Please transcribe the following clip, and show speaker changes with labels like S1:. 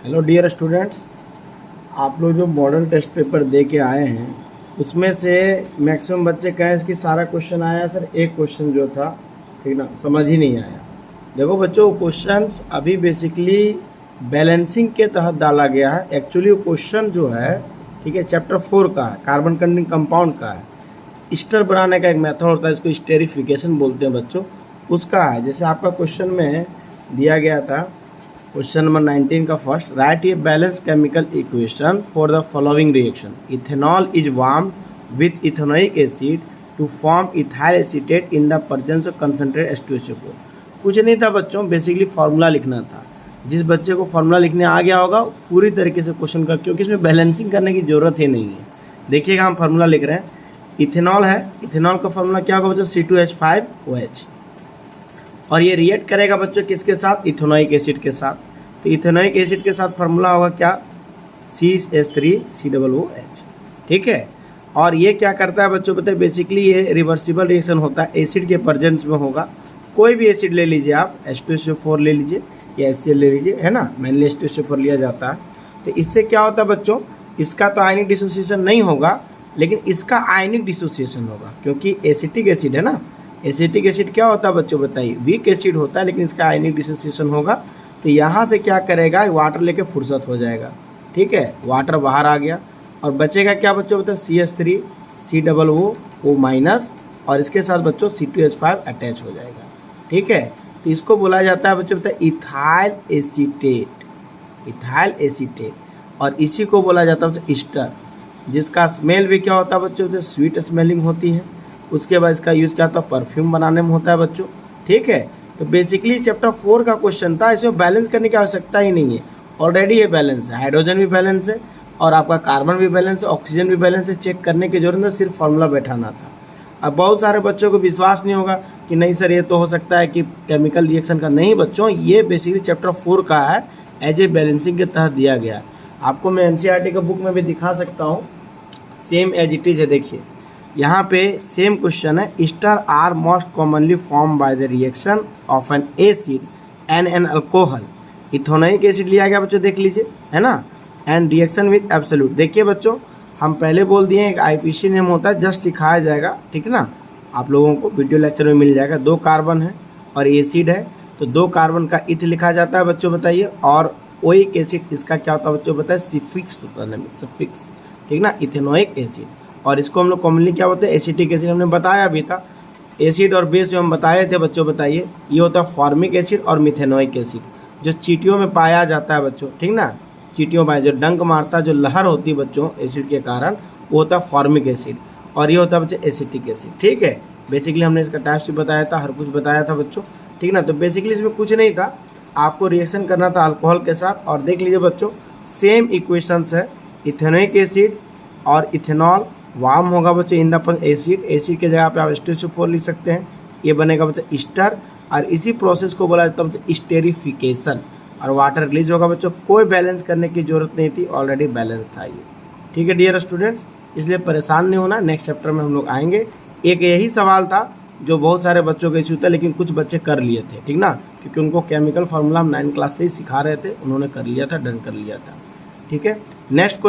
S1: Hello dear students, आप लोग जो मॉडल टेस्ट पेपर दे के आए हैं उसमें से मैक्सिमम बच्चे कहें कि सारा क्वेश्चन आया सर, एक क्वेश्चन जो था ठीक ना समझ ही नहीं आया। देखो बच्चों, क्वेश्चंस अभी बेसिकली बैलेंसिंग के तहत डाला गया है। एक्चुअली वो क्वेश्चन जो है ठीक है चैप्टर 4 का है, कार्बन कंटेनिंग कंपाउंड का है। स्टर बनाने का एक मेथड होता है, इसको स्टेरिफिकेशन बोलते हैं बच्चों, उसका है। जैसे आपका क्वेश्चन में दिया गया था क्वेश्चन नंबर 19 का first, write a balance chemical equation for the following reaction. Ethanol is warm with ethanoic acid to form ethyl acetate in the presence of concentrate H2SO4। कुछ नहीं था बच्चों, बेसिकली फार्मूला लिखना था। जिस बच्चे को फार्मूला लिखने आ गया होगा पूरी तरीके से क्वेश्चन का, क्योंकि इसमें बैलेंसिंग करने की जरूरत ही नहीं है। देखिएगा, हम फार्मूला लिख रहे हैं, इथेनॉल है, इथेनॉल का फार्मूला क्या होगा बच्चों, C2H5OH। और ये रिएक्ट करेगा बच्चों किसके साथ, इथेनोइक एसिड के साथ। तो इथेनोइक एसिड के साथ फार्मूला होगा क्या, CH3COOH, ठीक है। और ये क्या करता है बच्चों बताइए, बेसिकली ये रिवर्सिबल रिएक्शन होता है, एसिड के प्रेजेंस में होगा। कोई भी एसिड ले लीजिए आप, H2SO4 ले लीजिए या HCl ले लीजिए, है ना, मेनली H2SO4 लिया जाता है। तो इससे क्या होता है बच्चों, इसका तो आयनिक डिसोसिएशन नहीं होगा, लेकिन इसका आयनिक डिसोसिएशन होगा, क्योंकि एसिटिक एसिड है ना। एसिटिक एसिड क्या होता है बच्चों बताइए, वीक एसिड होता है, लेकिन इसका आयनिक डिसोसिएशन होगा। तो यहाँ से क्या करेगा, वाटर लेके फुर्सत हो जाएगा, ठीक है, वाटर बाहर आ गया और बचेगा क्या बच्चों बताए, CH3COO- और इसके साथ बच्चों C2H5 अटैच हो जाएगा, ठीक है। तो इसको बोला जाता है बच्चों बताए इथाइल एसीटेट, इथाइल एसीटेट। और इसी को बोला जाता है ईस्टर, जिसका स्मेल भी क्या होता है बच्चों, स्वीट स्मेलिंग होती है। उसके बाद इसका यूज़ क्या होता है, परफ्यूम बनाने में होता है बच्चों, ठीक है। तो बेसिकली चैप्टर 4 का क्वेश्चन था, इसमें बैलेंस करने की आवश्यकता ही नहीं है, ऑलरेडी ये बैलेंस है। हाइड्रोजन भी बैलेंस है और आपका कार्बन भी बैलेंस है, ऑक्सीजन भी बैलेंस है। चेक करने की जरूरत नहीं, सिर्फ फार्मूला बैठाना था। अब बहुत सारे बच्चों को विश्वास नहीं होगा कि नहीं सर ये तो हो सकता है कि केमिकल रिएक्शन का। नहीं बच्चों, ये बेसिकली चैप्टर 4 का है, एज ए बैलेंसिंग के तहत दिया गया है। आपको मैं NCERT का बुक में भी दिखा सकता हूँ, सेम एज इट इज है। देखिए यहाँ पे सेम क्वेश्चन है, ester are most commonly form by the reaction of an acid and an alcohol. Ethanoic acid लिया गया बच्चों, देख लीजिए, है ना, एंड रिएक्शन विथ एब्सोल्यूट। देखिए बच्चों, हम पहले बोल दिए एक IPC नेम होता है, जस्ट सिखाया जाएगा, ठीक ना, आप लोगों को वीडियो लेक्चर में मिल जाएगा। 2 कार्बन है और एसिड है, तो 2 कार्बन का इथ लिखा जाता है बच्चों बताइए। और ओइक एसिड इसका क्या होता है बच्चों बताइए, सफिक्स, ठीक ना, इथेनोइक एसिड। और इसको हम लोग कॉमनली क्या बोलते हैं, एसिटिक एसिड। हमने बताया भी था, एसिड और बेस में हम बताए थे बच्चों बताइए। ये होता है फॉर्मिक एसिड और मिथेनोइक एसिड, जो चींटियों में पाया जाता है बच्चों, ठीक ना, चींटियों में जो डंक मारता है, जो लहर होती है बच्चों एसिड के कारण, वो होता है फॉर्मिक एसिड। और ये होता है बच्चों एसिटिक एसिड, ठीक है। बेसिकली हमने इसका टाइप्स भी बताया था, हर कुछ बताया था बच्चों, ठीक ना। तो बेसिकली इसमें कुछ नहीं था, आपको रिएक्शन करना था अल्कोहल के साथ। और देख लीजिए बच्चों, सेम इक्वेशंस है, इथेनोइक एसिड और इथेनॉल वार्म होगा बच्चों इन द एसिड, एसिड के जगह पे आप H2SO4 लिख सकते हैं, ये बनेगा बच्चों ईस्टर। और इसी प्रोसेस को बोला जाता है बच्चों स्टेरिफिकेशन, और वाटर रिलीज होगा बच्चों। कोई बैलेंस करने की जरूरत नहीं थी, ऑलरेडी बैलेंस था ये, ठीक है डियर स्टूडेंट्स। इसलिए परेशान नहीं होना, नेक्स्ट चैप्टर में हम लोग आएंगे। एक यही सवाल था जो बहुत सारे बच्चों का इशू था, लेकिन कुछ बच्चे कर लिए थे, ठीक ना, क्योंकि उनको केमिकल फार्मूला हम 9th क्लास से ही सिखा रहे थे, उन्होंने कर लिया था, डन कर लिया था, ठीक है। नेक्स्ट